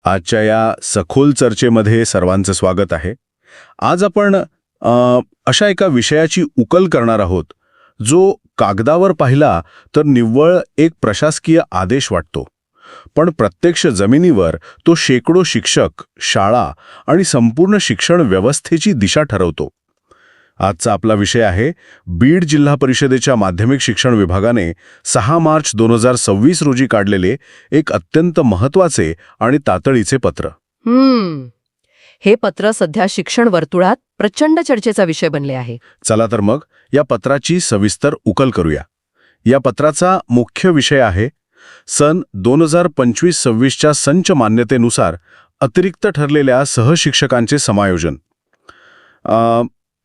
आजच्या या सखोल चर्चेमध्ये सर्वांचं स्वागत आहे. आज आपण अशा एका विषयाची उकल करणार आहोत जो कागदावर पाहिला तर निव्वळ एक प्रशासकीय आदेश वाटतो, पण प्रत्यक्ष जमिनीवर तो शेकडो शिक्षक, शाळा आणि संपूर्ण शिक्षण व्यवस्थेची दिशा ठरवतो. आजचा आपला विषय आहे बीड जिल्हा परिषदेच्या माध्यमिक शिक्षण विभागाने 6 मार्च 2026 रोजी काढलेले एक अत्यंत महत्त्वाचे आणि तातडीचे पत्र. हे पत्र सध्या शिक्षण वर्तुळात प्रचंड चर्चेचा विषय बनले आहे. चला तर मग या पत्राची सविस्तर उकल करूया. या पत्राचा मुख्य विषय आहे सन 2025-26च्या संच मान्यतेनुसार अतिरिक्त ठरलेल्या सहशिक्षकांचे समायोजन.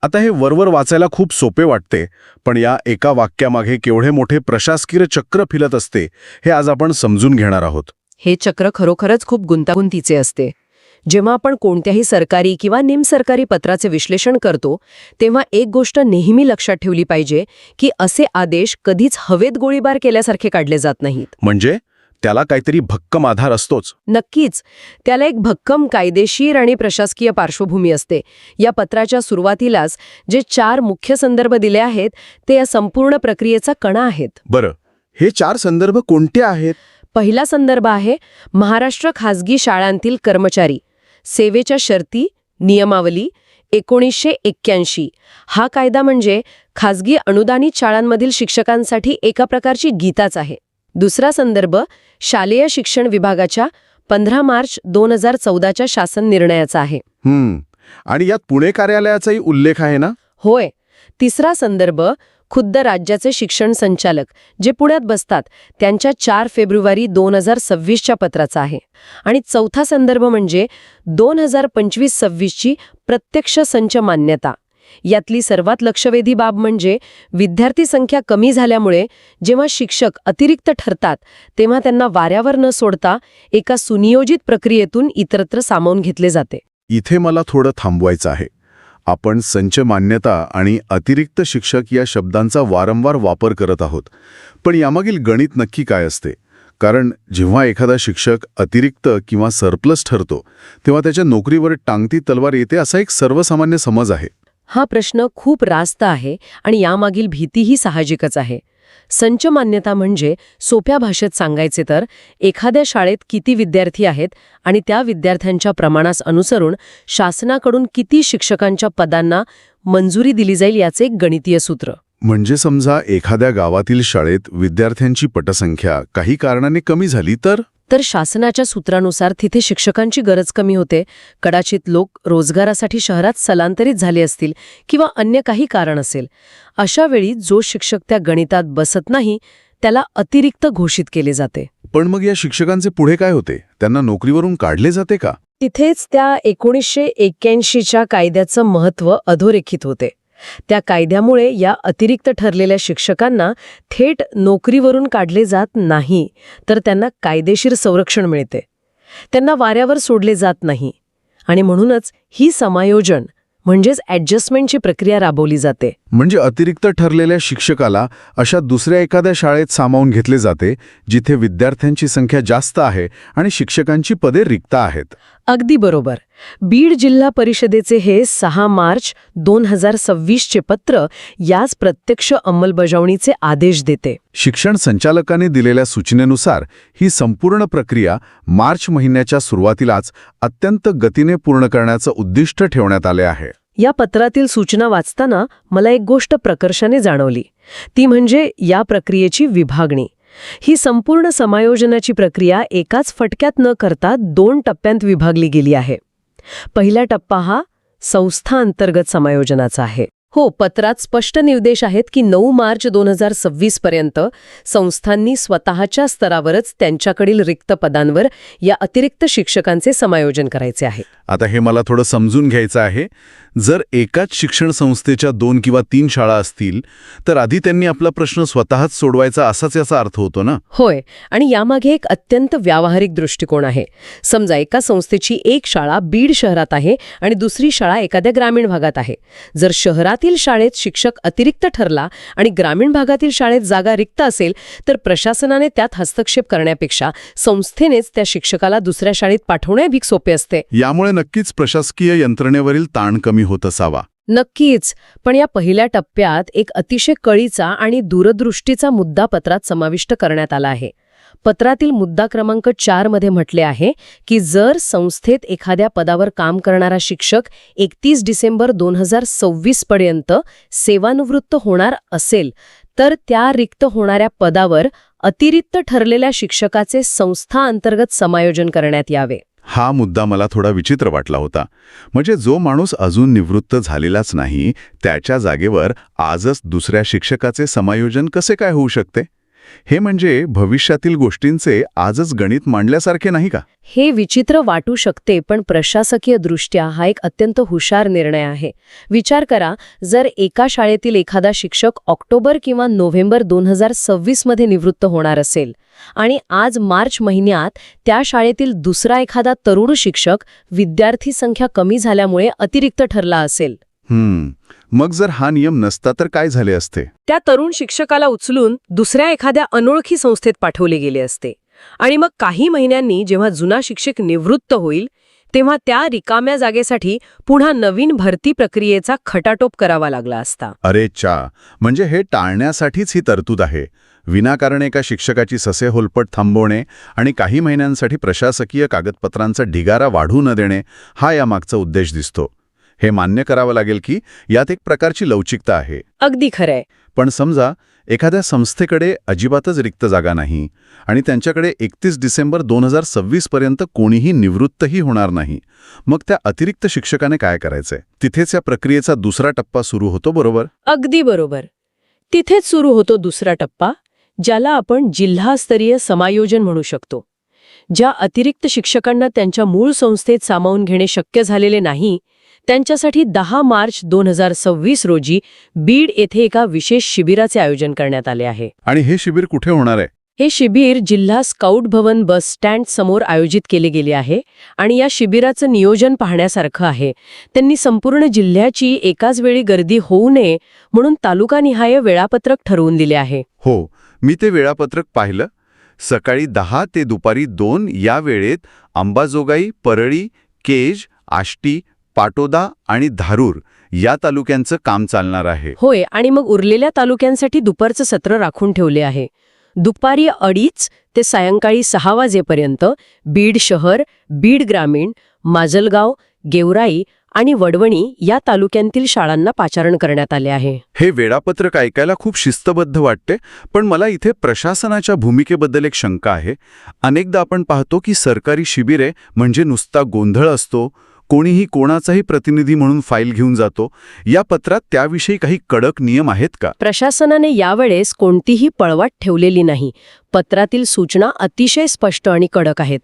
आता हे वरवर वाचायला खूप सोपे वाटते, पण या एका वाक्यामागे केवढे मोठे प्रशासकीय चक्र फिरत असते हे आज आपण समजून घेणार आहोत. हे चक्र खरोखरच खूप गुंतागुंतीचे असते. जेव्हा आपण कोणत्याही सरकारी किंवा निमसरकारी पत्राचे विश्लेषण करतो तेव्हा एक गोष्ट नेहमी लक्षात ठेवली पाहिजे की असे आदेश कधीच हवेत गोळीबार केल्यासारखे काढले जात नाहीत. म्हणजे त्याला काहीतरी भक्कम आधार असतोच. नक्कीच, त्याला एक भक्कम कायदेशीर आणि प्रशासकीय पार्श्वभूमी असते. या पत्राच्या सुरुवातीलाच जे 4 मुख्य संदर्भ दिले आहेत ते या संपूर्ण प्रक्रियेचा कणा आहेत. बरं, हे 4 संदर्भ कोणते आहेत? पहिला संदर्भ आहे महाराष्ट्र खासगी शाळांतील कर्मचारी सेवेच्या शर्ती नियमावली 1981. हा कायदा म्हणजे खासगी अनुदानित शाळांमधील शिक्षकांसाठी एका प्रकारची गीताच आहे. दुसरा संदर्भ शालेय शिक्षण विभागाच्या 15 मार्च 2014च्या शासन निर्णयाचा आहे. आणि यात पुणे कार्यालयाचाही उल्लेख आहे ना? होय. तिसरा संदर्भ खुद्द राज्याचे शिक्षण संचालक जे पुण्यात बसतात त्यांच्या 4 फेब्रुवारी 2026च्या पत्राचा आहे. आणि चौथा संदर्भ म्हणजे 2025-26ची प्रत्यक्ष संच मान्यता. यातली सर्वात लक्षवेधी बाब म्हणजे विद्यार्थी संख्या कमी झाल्यामुळे जेव्हा शिक्षक अतिरिक्त ठरतात तेव्हा त्यांना वाऱ्यावर न सोडता एका सुनियोजित प्रक्रियेतून इतरत्र सामावून घेतले जाते. इथे मला थोडं थांबवायचं आहे. आपण संच मान्यता आणि अतिरिक्त शिक्षक या शब्दांचा वारंवार वापर करत आहोत, पण यामागील गणित नक्की काय असते? कारण जेव्हा एखादा शिक्षक अतिरिक्त किंवा सरप्लस ठरतो तेव्हा त्याच्या नोकरीवर टांगती तलवार येते असा एक सर्वसामान्य समज आहे. हा प्रश्न खूप रास्त आहे आणि यामागील भीतीही साहजिकच आहे. संच मान्यता म्हणजे सोप्या भाषेत सांगायचे तर एखाद्या शाळेत किती विद्यार्थी आहेत आणि त्या विद्यार्थ्यांच्या प्रमाणास अनुसरून शासनाकडून किती शिक्षकांच्या पदांना मंजुरी दिली जाईल याचे एक गणितीय सूत्र. म्हणजे समजा एखाद्या गावातील शाळेत विद्यार्थ्यांची पटसंख्या काही कारणाने कमी झाली तर शासनाच्या सूत्रानुसार तिथे शिक्षकांची गरज कमी होते. कदाचित लोक रोजगारासाठी शहरात स्थलांतरित झाले असतील किंवा अन्य काही कारण असेल. अशा वेळी जो शिक्षक त्या गणितात बसत नाही त्याला अतिरिक्त घोषित केले जाते. पण मग या शिक्षकांचे पुढे काय होते? त्यांना नोकरीवरून काढले जाते का? तिथेच त्या 1981च्या कायद्याचं महत्त्व अधोरेखित होते. त्या कायद्यामुळे या अतिरिक्त ठरलेल्या शिक्षकांना थेट नोकरीवरून काढले जात नाही, तर त्यांना कायदेशीर संरक्षण मिळते. त्यांना वाऱ्यावर सोडले जात नाही आणि म्हणूनच ही समायोजन म्हणजेच ॲडजस्टमेंटची प्रक्रिया राबवली जाते. म्हणजे अतिरिक्त ठरलेल्या शिक्षकाला अशा दुसऱ्या एखाद्या शाळेत सामावून घेतले जाते जिथे विद्यार्थ्यांची संख्या जास्त आहे आणि शिक्षकांची पदे रिक्त आहेत. अगदी बरोबर. बीड जिल्हा परिषदेचे हे 6 मार्च 2026चे पत्र याच प्रत्यक्ष अंमलबजावणीचे आदेश देते. शिक्षण संचालकाने दिलेल्या सूचनेनुसार ही संपूर्ण प्रक्रिया मार्च महिन्याच्या सुरुवातीलाच अत्यंत गतीने पूर्ण करण्याचं उद्दिष्ट ठेवण्यात आले आहे. या पत्रातील सूचना वाचताना मला एक गोष्ट प्रकर्षाने जाणवली. ती म्हणजे या प्रक्रियेची विभागणी. ही संपूर्ण समायोजनाची प्रक्रिया एकाच फटक्यात न करता 2 टप्प्यांत विभागली गेली आहे. पहिला टप्पा हा संस्था अंतर्गत समायोजनाचा आहे. हो, पत्रात स्पष्ट निर्देश आहेत की 9 मार्च 2026 पर्यंत संस्थांनी स्वतःच्या स्तरावरच त्यांच्याकडील रिक्त पदांवर या अतिरिक्त शिक्षकांचे समायोजन करायचे आहे. आता हे मला थोडं समजून घ्यायचं आहे. जर एकाच शिक्षण संस्थेच्या 2 किंवा 3 शाळा असतील तर आधी त्यांनी आपला प्रश्न स्वतःच सोडवायचा असाच याचा अर्थ होतो ना? होय, आणि यामागे एक अत्यंत व्यावहारिक दृष्टिकोन आहे. समजा एका संस्थेची एक शाळा बीड शहरात आहे आणि दुसरी शाळा एखाद्या ग्रामीण भागात आहे. जर शहरातील शाळेत शिक्षक अतिरिक्त ठरला आणि ग्रामीण भागातील शाळेत जागा रिक्त असेल तर प्रशासनाने त्यात हस्तक्षेप करण्यापेक्षा संस्थेनेच त्या शिक्षकाला दुसऱ्या शाळेत पाठवणे अधिक सोपे असते. यामुळे नक्कीच प्रशासकीय यंत्रणेवरील ताण कमी होत असावा. नक्कीच. पण या पहिल्या टप्प्यात एक अतिशय कळीचा आणि दूरदृष्टीचा मुद्दा पत्रात समाविष्ट करण्यात आला आहे. पत्रातील मुद्दा क्रमांक 4 मध्ये म्हटले आहे की जर संस्थेत एखाद्या पदावर काम करणारा शिक्षक 31 डिसेंबर 2026 पर्यंत सेवानिवृत्त होणार असेल तर त्या रिक्त होणाऱ्या पदावर अतिरिक्त ठरलेल्या शिक्षकाचे संस्थाअंतर्गत समायोजन करण्यात यावे. हा मुद्दा मला थोडा विचित्र वाटला होता. म्हणजे जो माणूस अजून निवृत्त झालेलाच नाही त्याच्या जागेवर आजच दुसऱ्या शिक्षकाचे समायोजन कसे काय होऊ शकते? हे म्हणजे भविष्यातील गोष्टींचे आजच गणित मांडल्यासारखे नाही का? हे विचित्र वाटू शकते, पण प्रशासकीय दृष्ट्या हा एक अत्यंत हुशार निर्णय आहे. विचार करा, जर एका शाळेतील एखादा शिक्षक ऑक्टोबर किंवा नोव्हेंबर 2026 मध्ये निवृत्त होणार असेल आणि आज मार्च महिन्यात त्या शाळेतील दुसरा एखादा तरुण शिक्षक विद्यार्थी संख्या कमी झाल्यामुळे अतिरिक्त ठरला असेल. मग जर हा नियम नसता तर काय झाले असते? त्या तरुण शिक्षकाला उचलून दुसऱ्या एखाद्या अनोळखी संस्थेत पाठवले गेले असते आणि मग काही महिन्यांनी जेव्हा जुना शिक्षक निवृत्त होईल तेव्हा त्या रिकाम्या जागेसाठी पुन्हा नवीन भरती प्रक्रियेचा खटाटोप करावा लागला असता. अरे चा, म्हणजे हे टाळण्यासाठीच ही तरतूद आहे. विनाकारण एका शिक्षकाची ससेहोलपट थांबवणे आणि काही महिन्यांसाठी प्रशासकीय कागदपत्रांचा ढिगारा वाढू न देणे हा यामागचा उद्देश दिसतो. हे मान्य करावं लागेल की यात एक प्रकारची लवचिकता आहे. अगदी खरंय. पण समजा एखाद्या संस्थेकडे अजिबातच रिक्त जागा नाही आणि त्यांच्याकडे 31 डिसेंबर 2026 पर्यंत कोणीही निवृत्तही होणार नाही. मग त्या अतिरिक्त शिक्षकाने काय करायचंय? तिथेच या प्रक्रियेचा दुसरा टप्पा सुरू होतो, बरोबर? अगदी बरोबर. तिथेच सुरू होतो दुसरा टप्पा, ज्याला आपण जिल्हास्तरीय समायोजन म्हणू शकतो. ज्या अतिरिक्त शिक्षकांना त्यांच्या मूळ संस्थेत सामावून घेणे शक्य झालेले नाही त्यांच्यासाठी 10 मार्च 2026 रोजी बीड येथे एका विशेष शिबिराचे आयोजन करण्यात आले आहे. आणि हे शिबिर कुठे होणार आहे? हे शिबिर जिल्हा स्काउट भवन बस स्टँड समोर आयोजित केले गेले आहे आणि या शिबिराचं नियोजन पाहण्यासारखं आहे. त्यांनी संपूर्ण जिल्ह्याची एकाच वेळी गर्दी होऊ नये म्हणून तालुकानिहाय वेळापत्रक ठरवून दिले आहे. हो, मी ते वेळापत्रक पाहिलं. सकाळी 10 ते दुपारी 2 या वेळेत अंबाजोगाई, परळी, केज, आष्टी, पाटोदा आणि धारूर या तालुक्यांचं काम चालणार आहे. होय, आणि मग उरलेल्या तालुक्यांसाठी दुपारचं सत्र राखून ठेवले आहे. दुपारी 2:30 ते सायंकाळी 6 वाजेपर्यंत बीड शहर, बीड ग्रामीण, माजलगाव, गेवराई आणि वडवणी या तालुक्यांतील शाळांना पाचारण करण्यात आले आहे. हे वेळापत्रक ऐकायला खूप शिस्तबद्ध वाटते, पण मला इथे प्रशासनाच्या भूमिकेबद्दल एक शंका आहे. अनेकदा आपण पाहतो की सरकारी शिबिरे म्हणजे नुसता गोंधळ असतो, कोणीही कोणाचाही प्रतिनिधी म्हणून फाईल घेऊन जातो. या पत्रात त्याविषयी काही कडक नियम आहेत का? प्रशासनाने यावेळेस कोणतीही पळवाट ठेवलेली नाही. पत्रातील सूचना अतिशय स्पष्ट आणि कडक आहेत.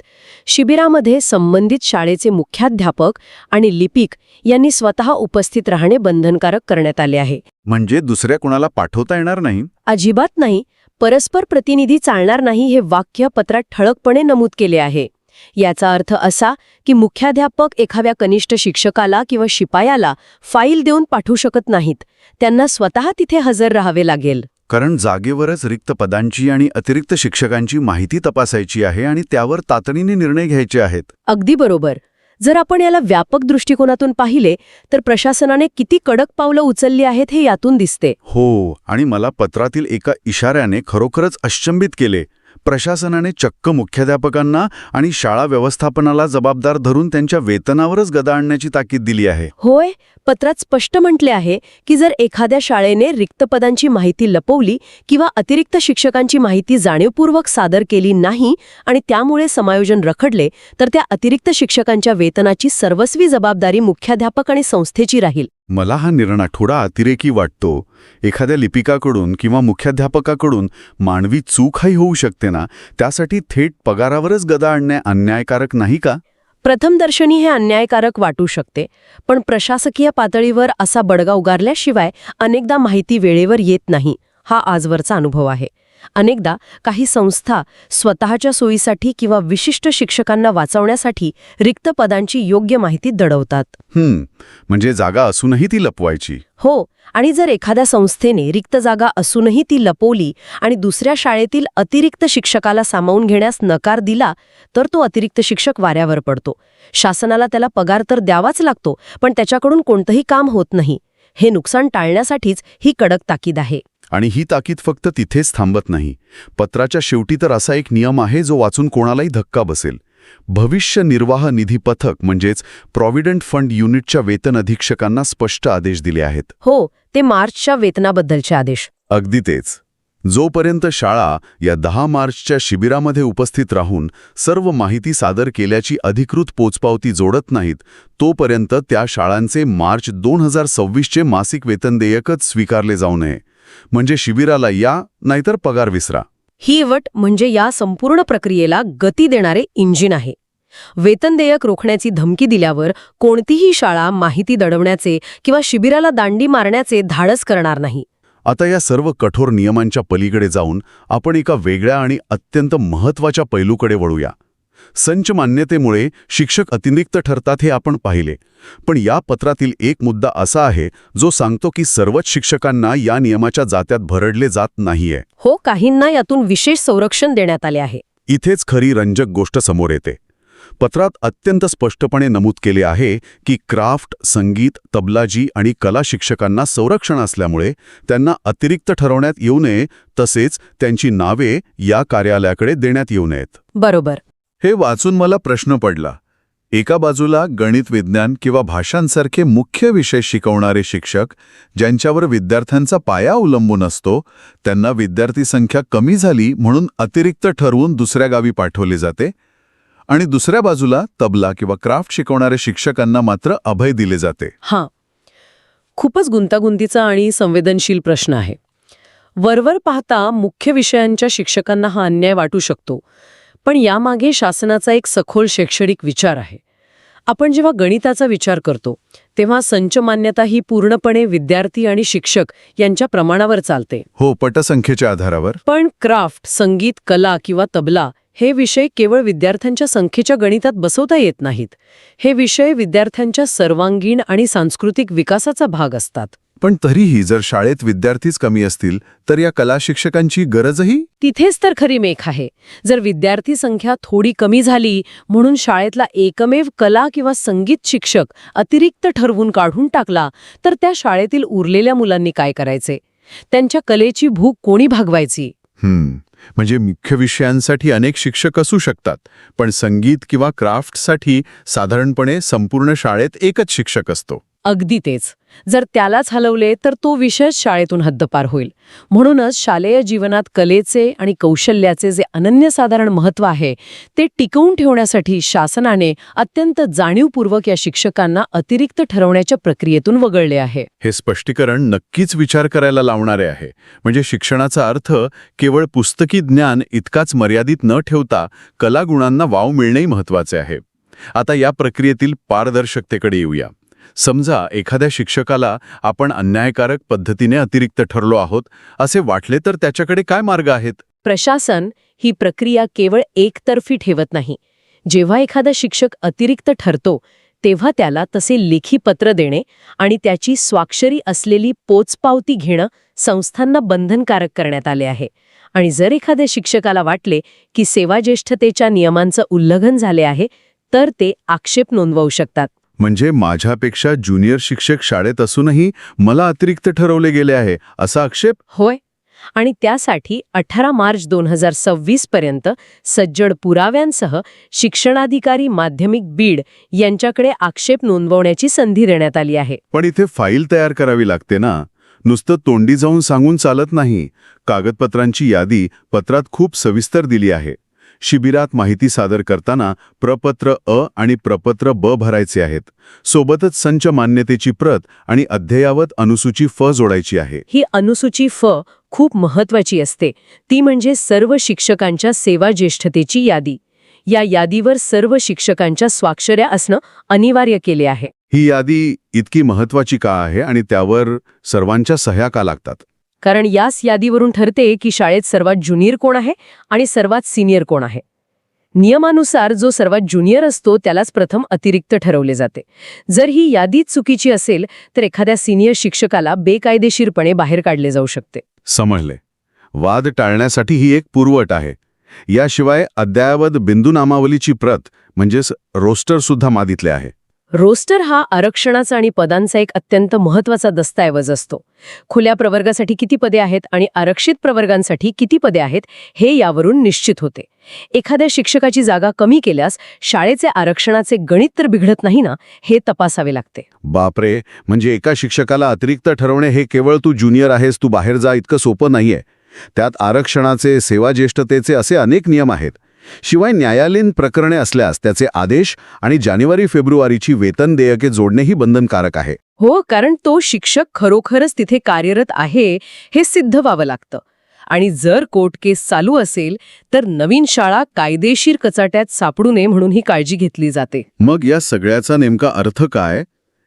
शिबिरामध्ये संबंधित शाळेचे मुख्याध्यापक आणि लिपिक यांनी स्वतः उपस्थित राहणे बंधनकारक करण्यात आले आहे. म्हणजे दुसऱ्या कुणाला पाठवता येणार नाही? अजिबात नाही. परस्पर प्रतिनिधी चालणार नाही हे वाक्य पत्रात ठळकपणे नमूद केले आहे. याचा अर्थ असा की मुख्याध्यापक एखाद्या कनिष्ठ शिक्षकाला किंवा शिपायाला फाईल देऊन पाठवू शकत नाहीत. त्यांना स्वतः तिथे हजर राहावे लागेल. कारण जागेवरच रिक्त पदांची आणि अतिरिक्त शिक्षकांची माहिती तपासायची आहे आणि त्यावर तातडीने निर्णय घ्यायचे आहेत. अगदी बरोबर. जर आपण याला व्यापक दृष्टिकोनातून पाहिले तर प्रशासनाने किती कडक पावलं उचलली आहेत हे यातून दिसते. हो, आणि मला पत्रातील एका इशाऱ्याने खरोखरच अचंबित केले. प्रशासनाने चक्क मुख्याध्यापकांना आणि शाळा व्यवस्थापनाला जबाबदार धरून त्यांच्या वेतनावरच गदा आणण्याची ताकीद दिली आहे. होय, पत्रात स्पष्ट म्हटले आहे की जर एखाद्या शाळेने रिक्त पदांची माहिती लपवली किंवा अतिरिक्त शिक्षकांची माहिती जाणीवपूर्वक सादर केली नाही आणि त्यामुळे समायोजन रखडले तर त्या अतिरिक्त शिक्षकांच्या वेतनाची सर्वस्वी जबाबदारी मुख्याध्यापक आणि संस्थेची राहील. मला हा निर्णय थोडा अतिरेकी वाटतो. एखाद्या लिपिकाकडून किंवा मुख्याध्यापकाकडून मानवी चूक ही होऊ शकते ना, त्यासाठी थेट पगारावरच गदा आणणे अन्यायकारक नाही का? प्रथमदर्शनी हे अन्यायकारक वाटू शकते, पण प्रशासकीय पातळीवर असा बडगा उगारल्याशिवाय अनेकदा माहिती वेळेवर येत नाही, हा आजवरचा अनुभव आहे. अनेकदा काही संस्था स्वतःच्या सोयीसाठी किंवा विशिष्ट शिक्षकांना वाचवण्यासाठी रिक्त पदांची योग्य माहिती दडवतात. म्हणजे जागा असूनही ती लपवायची. हो, आणि जर एखाद्या संस्थेने रिक्त जागा असूनही ती लपवली आणि दुसऱ्या शाळेतील अतिरिक्त शिक्षकाला सामावून घेण्यास नकार दिला, तर तो अतिरिक्त शिक्षक वाऱ्यावर पडतो. शासनाला त्याला पगार तर द्यावाच लागतो, पण त्याच्याकडून कोणतंही काम होत नाही. हे नुकसान टाळण्यासाठीच ही कडक ताकीद आहे. आणि ही ताकीद फक्त तिथेच थांबत नाही. पत्राच्या शेवटी तर असा एक नियम आहे जो वाचून कोणालाही धक्का बसेल. भविष्य निर्वाह निधी पथक म्हणजेच प्रॉव्हिडंट फंड युनिटच्या वेतन अधीक्षकांना स्पष्ट आदेश दिले आहेत. हो, ते मार्चच्या वेतनाबद्दलचे आदेश. अगदी तेच. जोपर्यंत शाळा या 10 मार्चच्या शिबिरामध्ये उपस्थित राहून सर्व माहिती सादर केल्याची अधिकृत पोचपावती जोडत नाहीत, तोपर्यंत त्या शाळांचे मार्च 2026चे मासिक वेतन देयकच स्वीकारले जाऊ नये. म्हणजे शिबिराला या, नाहीतर पगार विसरा. ही अट म्हणजे या संपूर्ण प्रक्रियेला गती देणारे इंजिन आहे. वेतन देयक रोखण्याची धमकी दिल्यावर कोणतीही शाळा माहिती दडवण्याचे किंवा शिबिराला दांडी मारण्याचे धाडस करणार नाही. आता या सर्व कठोर नियमांच्या पलीकडे जाऊन आपण एका वेगळ्या आणि अत्यंत महत्त्वाच्या पैलूकडे वळूया. संच मान्यतेमुळे शिक्षक अतिरिक्त ठरतात हे आपण पाहिले, पण या पत्रातील एक मुद्दा असा आहे जो सांगतो की सर्वच शिक्षकांना या नियमाच्या जात्यात भरडले जात नाहीये. हो, काहींना यातून विशेष संरक्षण देण्यात आले आहे. इथेच खरी रंजक गोष्ट समोर येते. पत्रात अत्यंत स्पष्टपणे नमूद केले आहे की क्राफ्ट, संगीत, तबलाजी आणि कला शिक्षकांना संरक्षण असल्यामुळे त्यांना अतिरिक्त ठरवण्यात येऊ नये, तसेच त्यांची नावे या कार्यालयाकडे देण्यात येऊ नयेत. बरोबर. हे वाचून मला प्रश्न पडला. एका बाजूला गणित, विज्ञान किंवा भाषांसारखे मुख्य विषय शिकवणारे शिक्षक, ज्यांच्यावर विद्यार्थ्यांचा पाया अवलंबून असतो, त्यांना विद्यार्थी संख्या कमी झाली म्हणून अतिरिक्त ठरवून दुसऱ्या गावी पाठवले जाते, आणि दुसऱ्या बाजूला तबला किंवा क्राफ्ट शिकवणारे शिक्षकांना मात्र अभय दिले जाते. हां, खूपच गुंतागुंतीचा आणि संवेदनशील प्रश्न आहे. वरवर पाहता मुख्य विषयांच्या शिक्षकांना हा अन्याय वाटू शकतो, पण यामागे शासनाचा एक सखोल शैक्षणिक विचार आहे. आपण जेव्हा गणिताचा विचार करतो तेव्हा संच मान्यता ही पूर्णपणे विद्यार्थी आणि शिक्षक यांच्या प्रमाणावर चालते. हो, पटसंख्येच्या आधारावर. पण क्राफ्ट, संगीत, कला किंवा तबला हे विषय केवळ विद्यार्थ्यांच्या संख्येच्या गणितात बसवता येत नाहीत. हे विषय विद्यार्थ्यांच्या सर्वांगीण आणि सांस्कृतिक विकासाचा भाग असतात. पण तरीही जर शाळेत विद्यार्थीच कमी असतील तर या कला शिक्षकांची गरजही. तिथेच तर खरी मेख आहे. जर विद्यार्थी संख्या थोडी कमी झाली म्हणून शाळेतला एकमेव कला किंवा संगीत शिक्षक अतिरिक्त ठरवून काढून टाकला, तर त्या शाळेतील उरलेल्या मुलांनी काय करायचे? त्यांच्या कलेची भूक कोणी भागवायची? म्हणजे मुख्य विषयांसाठी अनेक शिक्षक असू शकतात, पण संगीत किंवा क्राफ्टसाठी साधारणपणे संपूर्ण शाळेत एकच शिक्षक असतो. अगदी तेच. जर त्यालाच हलवले तर तो विषयच शाळेतून हद्दपार होईल. म्हणूनच शालेय जीवनात कलेचे आणि कौशल्याचे जे अनन्यसाधारण महत्त्व आहे ते टिकवून ठेवण्यासाठी शासनाने अत्यंत जाणीवपूर्वक या शिक्षकांना अतिरिक्त ठरवण्याच्या प्रक्रियेतून वगळले आहे. हे स्पष्टीकरण नक्कीच विचार करायला लावणारे आहे. म्हणजे शिक्षणाचा अर्थ केवळ पुस्तकी ज्ञान इतकाच मर्यादित न ठेवता कलागुणांना वाव मिळणेही महत्त्वाचे आहे. आता या प्रक्रियेतील पारदर्शकतेकडे येऊया. समजा एखाद्या शिक्षकाला आपण अन्यायकारक पद्धतीने अतिरिक्त ठरलो आहोत असे वाटले, तर त्याच्याकडे काय मार्ग आहेत? प्रशासन ही प्रक्रिया केवळ एकतर्फी ठेवत नाही. जेव्हा एखादा शिक्षक अतिरिक्त ठरतो तेव्हा त्याला तसे लेखी पत्र देणे आणि त्याची स्वाक्षरी असलेली पोचपावती घेणं संस्थांना बंधनकारक करण्यात आले आहे. आणि जर एखाद्या शिक्षकाला वाटले की सेवाज्येष्ठतेच्या नियमांचं उल्लंघन झाले आहे, तर ते आक्षेप नोंदवू शकतात. म्हणजे माझ्यापेक्षा ज्युनियर शिक्षक शाळेत असूनही मला अतिरिक्त ठरवले गेले आहे असा आक्षेप? होय. आणि त्यासाठी 18 मार्च 2026 पर्यंत सज्जड पुराव्यांसह शिक्षणाधिकारी माध्यमिक बीड यांच्याकडे आक्षेप नोंदवण्याची संधी देण्यात आली आहे. पण इथे फाईल तयार करावी लागते ना. नुसतं तोंडी जाऊन सांगून चालत नाही. कागदपत्रांची यादी पत्रात खूप सविस्तर दिली आहे. शिबिरात माहिती सादर करताना प्रपत्र अ आणि प्रपत्र ब भरायचे आहेत. सोबतच संच मान्यतेची प्रत आणि अद्ययावत अनुसूची फ जोडायची आहे. ही अनुसूची फ खूप महत्वाची असते. ती म्हणजे सर्व शिक्षकांच्या सेवाज्येष्ठतेची यादी. या यादीवर सर्व शिक्षकांच्या स्वाक्षऱ्या असणं अनिवार्य केले आहे. ही यादी इतकी महत्वाची का आहे आणि त्यावर सर्वांच्या सह्या का लागतात? कारण याच यादीवरून ठरते की शाळेत सर्वात ज्युनियर कोण आहे आणि सर्वात सिनियर कोण आहे. नियमानुसार जो सर्वात ज्युनियर असतो त्यालाच प्रथम अतिरिक्त ठरवले जाते. जर ही यादीच चुकीची असेल तर एखाद्या सिनियर शिक्षकाला बेकायदेशीरपणे बाहेर काढले जाऊ शकते. समजले. वाद टाळण्यासाठी ही एक पूर्वअट आहे. याशिवाय अद्ययावत बिंदू नामावलीची प्रत म्हणजेच रोस्टर सुद्धा मागितले आहे. रोस्टर हा आरक्षणाचा आणि पदांचा एक अत्यंत महत्त्वाचा दस्तऐवज असतो. खुल्या प्रवर्गासाठी किती पदे आहेत आणि आरक्षित प्रवर्गांसाठी किती पदे आहेत हे यावरून निश्चित होते. एखाद्या शिक्षकाची जागा कमी केल्यास शाळेचे आरक्षणाचे गणित तर बिघडत नाही ना, हे तपासावे लागते. बापरे, म्हणजे एका शिक्षकाला अतिरिक्त ठरवणे हे केवळ तू ज्युनियर आहेस, तू बाहेर जा इतकं सोपं नाहीये. त्यात आरक्षणाचे, सेवाज्येष्ठतेचे असे अनेक नियम आहेत. शिवाय न्यायालयीन प्रकरणे असल्यास त्याचे आदेश आणि जानेवारी-फेब्रुवारीची वेतन देयके जोडणेही बंधनकारक आहे. हो, कारण तो शिक्षक खरोखरच तिथे कार्यरत आहे हे सिद्ध व्हावं लागतं. आणि जर कोर्ट केस चालू असेल तर नवीन शाळा कायदेशीर कचाट्यात सापडू नये म्हणून ही काळजी घेतली जाते. मग या सगळ्याचा नेमका अर्थ काय?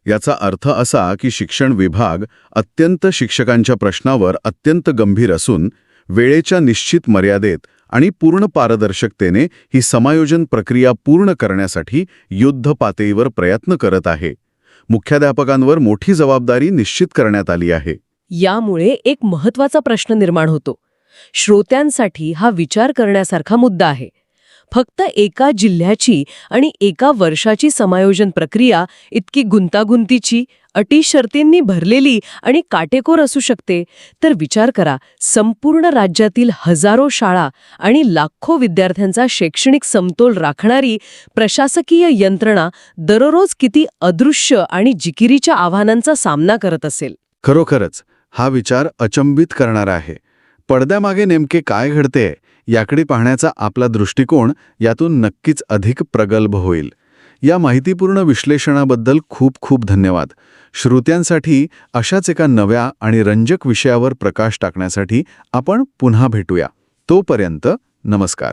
याचा अर्थ असा की शिक्षण विभाग अत्यंत शिक्षकांच्या प्रश्नावर अत्यंत गंभीर असून वेळेच्या निश्चित मर्यादेत आणि पूर्ण पारदर्शकतेने ही समायोजन प्रक्रिया पूर्ण करण्यासाठी युद्ध पातळीवर प्रयत्न करत आहे. मुख्याध्यापकांवर मोठी जबाबदारी निश्चित करण्यात आली आहे. यामुळे एक महत्त्वाचा प्रश्न निर्माण होतो. श्रोत्यांसाठी हा विचार करण्यासारखा मुद्दा आहे. फक्त एका जिल्ह्याची आणि एका वर्षाची समायोजन प्रक्रिया इतकी गुंतागुंतीची, अटी शर्तींनी भरलेली आणि काटेकोर असू शकते, तर विचार करा, संपूर्ण राज्यातील हजारो शाळा आणि लाखो विद्यार्थ्यांचा शैक्षणिक समतोल राखणारी प्रशासकीय यंत्रणा दररोज किती अदृश्य आणि जिकिरीच्या आव्हानांचा सामना करत असेल. खरोखरच हा विचार अचंबित करणारा आहे. पडद्यामागे नेमके काय घडते याकडे पाहण्याचा आपला दृष्टिकोन यातून नक्कीच अधिक प्रगल्भ होईल. या माहितीपूर्ण विश्लेषणाबद्दल खूप खूप धन्यवाद. श्रोत्यांसाठी अशाच एका नव्या आणि रंजक विषयावर प्रकाश टाकण्यासाठी आपण पुन्हा भेटूया. तोपर्यंत नमस्कार.